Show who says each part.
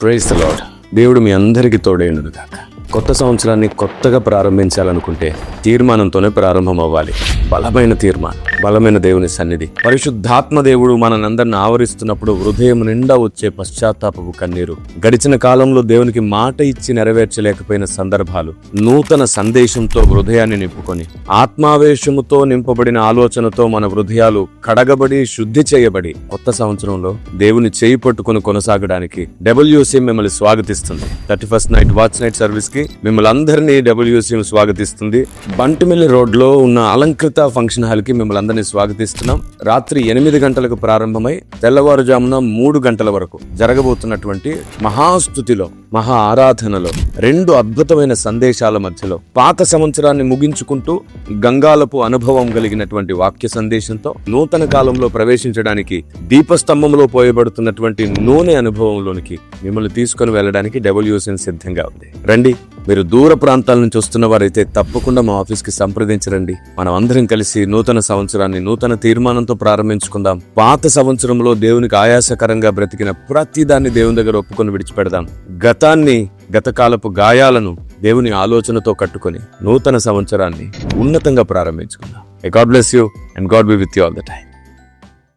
Speaker 1: Praise the lord. దేవుడు మీ అందరికీ తోడైనడు గాక. కొత్త సంవత్సరాన్ని కొత్తగా ప్రారంభించాలనుకుంటే తీర్మానంతోనే ప్రారంభం అవ్వాలి. బలమైన తీర్మానం, బలమైన దేవుని సన్నిధి. పరిశుద్ధాత్మ దేవుడు మనందరిని ఆవరిస్తున్నప్పుడు హృదయం నిండా వచ్చే పశ్చాత్తాపపు కన్నీరు, గడిచిన కాలంలో దేవునికి మాట ఇచ్చి నెరవేర్చలేకపోయిన సందర్భాలు, నూతన సందేశంతో హృదయాన్ని నింపుకొని ఆత్మావేశముతో నింపబడిన ఆలోచనతో మన హృదయాలు కడగబడి శుద్ధి చేయబడి కొత్త సంవత్సరంలో దేవుని చేయి పట్టుకుని కొనసాగడానికి WC మిమ్మల్ని స్వాగతిస్తుంది. 31st night watch night service కి మిమ్మల్ని అందరినీ WC స్వాగతిస్తుంది. బంటిమిల్లి రోడ్ లో ఉన్న అలంకృత ఫంక్షన్ హాల్ కి మిమ్మల్ని అందరినీ స్వాగతిస్తున్నాం. రాత్రి 8 గంటలకు ప్రారంభమై తెల్లవారుజామున 3 గంటల వరకు జరగబోతున్నటువంటి మహాస్తుతిలో, మహా ఆరాధనలో 2 అద్భుతమైన సందేశాల మధ్యలో పాత సంవత్సరాన్ని ముగించుకుంటూ గంగాలపు అనుభవం కలిగినటువంటి వాక్య సందేశంతో నూతన కాలంలో ప్రవేశించడానికి దీపస్తంభంలో పోయబడుతున్నటువంటి నూనె అనుభవంలోనికి మిమ్మల్ని తీసుకుని వెళ్ళడానికి WC సిద్ధంగా ఉంది. రండి. మీరు దూర ప్రాంతాల నుంచి వస్తున్న వారైతే తప్పకుండా మా ఆఫీస్కి సంప్రదించరండి. మనం అందరం కలిసి నూతన సంవత్సరాన్ని నూతన తీర్మానంతో ప్రారంభించుకుందాం. పాత సంవత్సరంలో దేవునికి ఆయాసకరంగా బ్రతికిన ప్రతి దాన్ని దేవుని దగ్గర ఒప్పుకొని విడిచిపెడదాం. గతకాలపు గాయాలను దేవుని ఆలోచనతో కట్టుకొని నూతన సంవత్సరాన్ని ఉన్నతంగా ప్రారంభించుకుందాం. God bless you and God be with you all the time.